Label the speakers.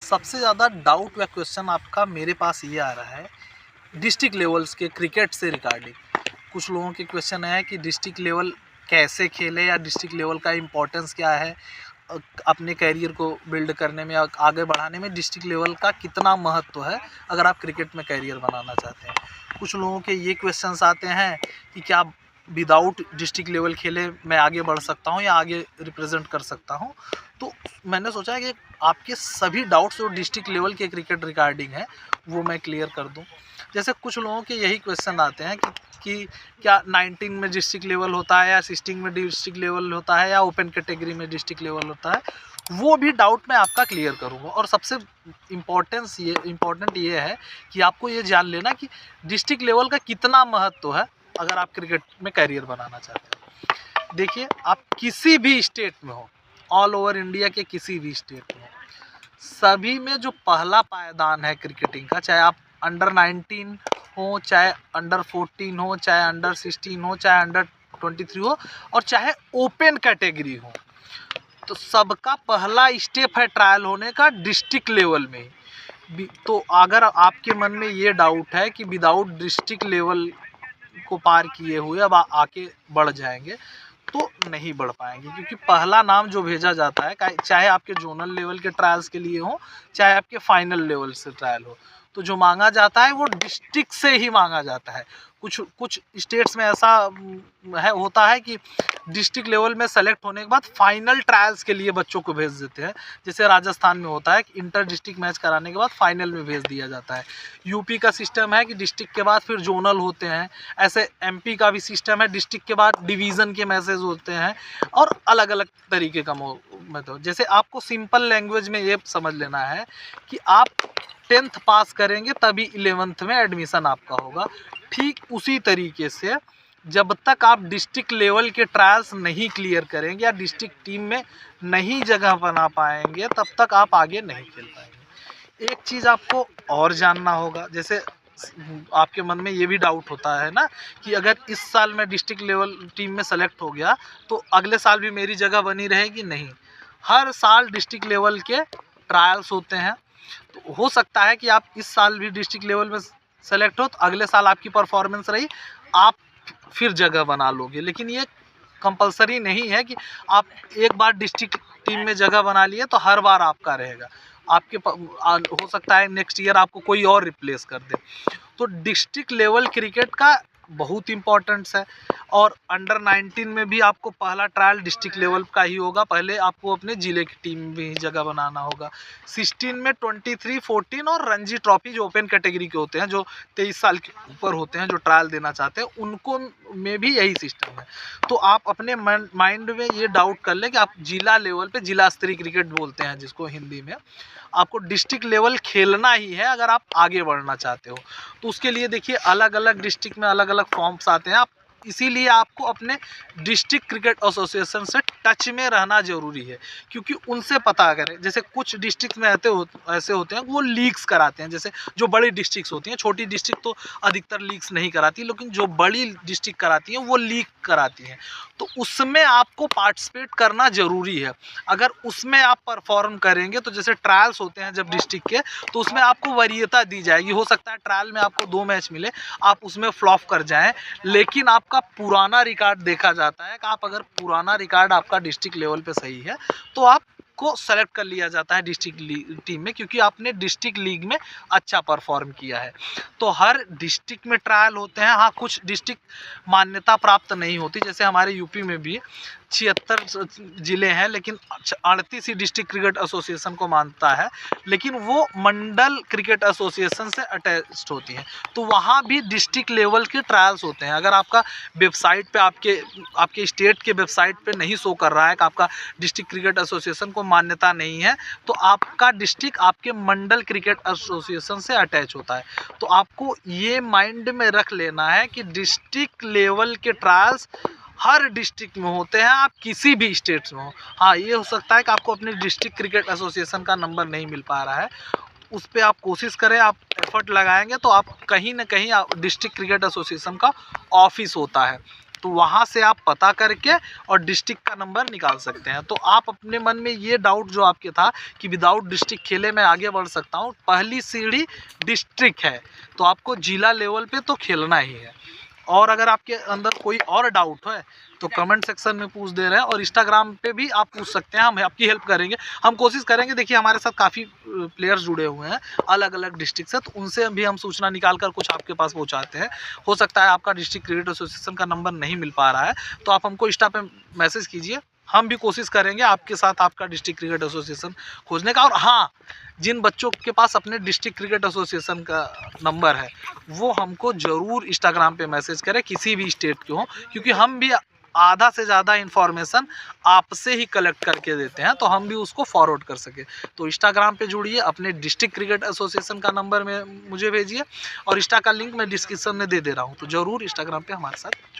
Speaker 1: सबसे ज़्यादा डाउट या क्वेश्चन आपका मेरे पास ये आ रहा है डिस्ट्रिक्ट लेवल्स के क्रिकेट से रिगार्डिंग। कुछ लोगों के क्वेश्चन है कि डिस्ट्रिक्ट लेवल कैसे खेले या डिस्ट्रिक्ट लेवल का इम्पोर्टेंस क्या है अपने कैरियर को बिल्ड करने में, आगे बढ़ाने में डिस्ट्रिक्ट लेवल का कितना महत्व है अगर आप क्रिकेट में कैरियर बनाना चाहते हैं। कुछ लोगों के ये क्वेश्चंस आते हैं कि क्या विदाउट डिस्ट्रिक्ट लेवल खेले मैं आगे बढ़ सकता हूँ या आगे रिप्रेजेंट कर सकता हूँ। तो मैंने सोचा है कि आपके सभी डाउट्स जो डिस्ट्रिक्ट लेवल के क्रिकेट रिगार्डिंग है वो मैं क्लियर कर दूँ। जैसे कुछ लोगों के यही क्वेश्चन आते हैं कि क्या 19 में डिस्ट्रिक्ट लेवल होता है या 16 में डिस्ट्रिक्ट लेवल होता है या ओपन कैटेगरी में डिस्ट्रिक्ट लेवल होता है। वो भी डाउट मैं आपका क्लियर करूँगा। और सबसे इम्पोर्टेंट ये है कि आपको ये जान लेना कि डिस्ट्रिक्ट लेवल का कितना महत्व है अगर आप क्रिकेट में कैरियर बनाना चाहते हो। देखिए, आप किसी भी स्टेट में हो, ऑल ओवर इंडिया के किसी भी स्टेट में हो, सभी में जो पहला पायदान है क्रिकेटिंग का, चाहे आप अंडर 19 हो, चाहे अंडर 14 हो, चाहे अंडर 16 हो, चाहे अंडर 23 हो और चाहे ओपन कैटेगरी हो, तो सबका पहला स्टेप है ट्रायल होने का डिस्ट्रिक्ट लेवल में ही। तो अगर आपके मन में ये डाउट है कि विदाउट डिस्ट्रिक्ट लेवल को पार किए हुए अब आके बढ़ जाएंगे, तो नहीं बढ़ पाएंगे। क्योंकि पहला नाम जो भेजा जाता है, चाहे आपके जोनल लेवल के ट्रायल्स के लिए हो, चाहे आपके फाइनल लेवल से ट्रायल हो, तो जो मांगा जाता है वो डिस्ट्रिक्ट से ही मांगा जाता है। कुछ स्टेट्स में ऐसा होता है कि डिस्ट्रिक्ट लेवल में सेलेक्ट होने के बाद फाइनल ट्रायल्स के लिए बच्चों को भेज देते हैं। जैसे राजस्थान में होता है कि इंटर डिस्ट्रिक्ट मैच कराने के बाद फाइनल में भेज दिया जाता है। यूपी का सिस्टम है कि डिस्ट्रिक्ट के बाद फिर जोनल होते हैं। ऐसे एमपी का भी सिस्टम है, डिस्ट्रिक्ट के बाद डिवीज़न के मैसेज होते हैं और अलग अलग तरीके का मेथड। जैसे आपको सिंपल लैंग्वेज में ये समझ लेना है कि आप 10th पास करेंगे तभी 11th में एडमिशन आपका होगा। ठीक उसी तरीके से जब तक आप डिस्ट्रिक्ट लेवल के ट्रायल्स नहीं क्लियर करेंगे या डिस्ट्रिक्ट टीम में नहीं जगह बना पाएंगे, तब तक आप आगे नहीं खेल पाएंगे। एक चीज़ आपको और जानना होगा, जैसे आपके मन में ये भी डाउट होता है ना कि अगर इस साल मैं डिस्ट्रिक्ट लेवल टीम में सेलेक्ट हो गया तो अगले साल भी मेरी जगह बनी रहेगी। नहीं, हर साल डिस्ट्रिक्ट लेवल के ट्रायल्स होते हैं। तो हो सकता है कि आप इस साल भी डिस्ट्रिक्ट लेवल में सेलेक्ट हो तो अगले साल आपकी परफॉर्मेंस रही, आप फिर जगह बना लोगे। लेकिन ये कंपलसरी नहीं है कि आप एक बार डिस्ट्रिक्ट टीम में जगह बना लिए तो हर बार आपका रहेगा। आपके हो सकता है नेक्स्ट ईयर आपको कोई और रिप्लेस कर दे। तो डिस्ट्रिक्ट लेवल क्रिकेट का बहुत इम्पोर्टेंस है। और अंडर 19 में भी आपको पहला ट्रायल डिस्ट्रिक्ट लेवल का ही होगा। पहले आपको अपने ज़िले की टीम में ही जगह बनाना होगा। 16 में 23, 14 और रणजी ट्रॉफी जो ओपन कैटेगरी के होते हैं, जो 23 साल के ऊपर होते हैं, जो ट्रायल देना चाहते हैं, उनको में भी यही सिस्टम है। तो आप अपने माइंड में ये डाउट कर लें कि आप जिला लेवल पे, जिला स्तरीय क्रिकेट बोलते हैं जिसको हिंदी में, आपको डिस्ट्रिक्ट लेवल खेलना ही है अगर आप आगे बढ़ना चाहते हो। तो उसके लिए देखिए अलग अलग डिस्ट्रिक्ट में अलग अलग फॉर्म्स आते हैं। आप इसीलिए आपको अपने डिस्ट्रिक्ट क्रिकेट एसोसिएशन से टच में रहना ज़रूरी है, क्योंकि उनसे पता करें। जैसे कुछ डिस्ट्रिक्ट में ऐसे होते हैं वो लीग्स कराते हैं। जैसे जो बड़ी डिस्ट्रिक्ट्स होती हैं, छोटी डिस्ट्रिक्ट तो अधिकतर लीग्स नहीं कराती, लेकिन जो बड़ी डिस्ट्रिक्ट कराती हैं वो लीग कराती हैं। तो उसमें आपको पार्टिसिपेट करना ज़रूरी है। अगर उसमें आप परफॉर्म करेंगे तो जैसे ट्रायल्स होते हैं जब डिस्ट्रिक्ट के, तो उसमें आपको वरीयता दी जाएगी। हो सकता है ट्रायल में आपको 2 मैच मिले, आप उसमें फ्लॉप कर जाएं, लेकिन आपका पुराना रिकॉर्ड देखा जाता है कि आप अगर पुराना रिकॉर्ड आपका डिस्ट्रिक्ट लेवल पे सही है तो आपको सेलेक्ट कर लिया जाता है डिस्ट्रिक्ट टीम में, क्योंकि आपने डिस्ट्रिक्ट लीग में अच्छा परफॉर्म किया है। तो हर डिस्ट्रिक्ट में ट्रायल होते हैं। हाँ, कुछ डिस्ट्रिक्ट मान्यता प्राप्त नहीं होती, जैसे हमारे यूपी में भी 76 ज़िले हैं, लेकिन 38 ही डिस्ट्रिक्ट क्रिकेट एसोसिएशन को मानता है, लेकिन वो मंडल क्रिकेट एसोसिएशन से अटैच्ड होती हैं। तो वहाँ भी डिस्ट्रिक्ट लेवल के ट्रायल्स होते हैं। अगर आपका वेबसाइट पे आपके स्टेट के वेबसाइट पे नहीं शो कर रहा है कि आपका डिस्ट्रिक्ट क्रिकेट एसोसिएशन को मान्यता नहीं है, तो आपका डिस्ट्रिक्ट आपके मंडल क्रिकेट एसोसिएशन से अटैच होता है। तो आपको ये माइंड में रख लेना है कि डिस्ट्रिक्ट लेवल के ट्रायल्स हर डिस्ट्रिक्ट में होते हैं, आप किसी भी स्टेट्स में हो। हाँ, ये हो सकता है कि आपको अपने डिस्ट्रिक्ट क्रिकेट एसोसिएशन का नंबर नहीं मिल पा रहा है, उस पर आप कोशिश करें, आप एफर्ट लगाएंगे तो आप कहीं ना कहीं डिस्ट्रिक्ट क्रिकेट एसोसिएशन का ऑफिस होता है, तो वहाँ से आप पता करके और डिस्ट्रिक्ट का नंबर निकाल सकते हैं। तो आप अपने मन में ये डाउट जो आपके था कि विदाउट डिस्ट्रिक्ट खेले मैं आगे बढ़ सकता हूँ, पहली सीढ़ी डिस्ट्रिक्ट है, तो आपको जिला लेवल पे तो खेलना ही है। और अगर आपके अंदर कोई और डाउट है तो कमेंट सेक्शन में पूछ दे रहे हैं, और इंस्टाग्राम पे भी आप पूछ सकते हैं, हम आपकी हेल्प करेंगे। हम कोशिश करेंगे, देखिए हमारे साथ काफ़ी प्लेयर्स जुड़े हुए हैं अलग अलग डिस्ट्रिक्ट से, तो उनसे भी हम सूचना निकाल कर कुछ आपके पास पहुंचाते हैं। हो सकता है आपका डिस्ट्रिक्ट क्रिकेट एसोसिएशन का नंबर नहीं मिल पा रहा है, तो आप हमको इंस्टा पे मैसेज कीजिए, हम भी कोशिश करेंगे आपके साथ आपका डिस्ट्रिक्ट क्रिकेट एसोसिएशन खोजने का। और हाँ, जिन बच्चों के पास अपने डिस्ट्रिक्ट क्रिकेट एसोसिएशन का नंबर है वो हमको ज़रूर इंस्टाग्राम पे मैसेज करें, किसी भी स्टेट के हों, क्योंकि हम भी आधा से ज़्यादा इन्फॉर्मेशन आपसे ही कलेक्ट करके देते हैं, तो हम भी उसको फॉरवर्ड कर सके। तो इंस्टाग्राम पे जुड़िए, अपने डिस्ट्रिक्ट क्रिकेट एसोसिएशन का नंबर में मुझे भेजिए, और इंस्टा का लिंक मैं डिस्क्रिप्शन में दे रहा हूँ, तो ज़रूर इंस्टाग्राम पे हमारे साथ जुड़िए।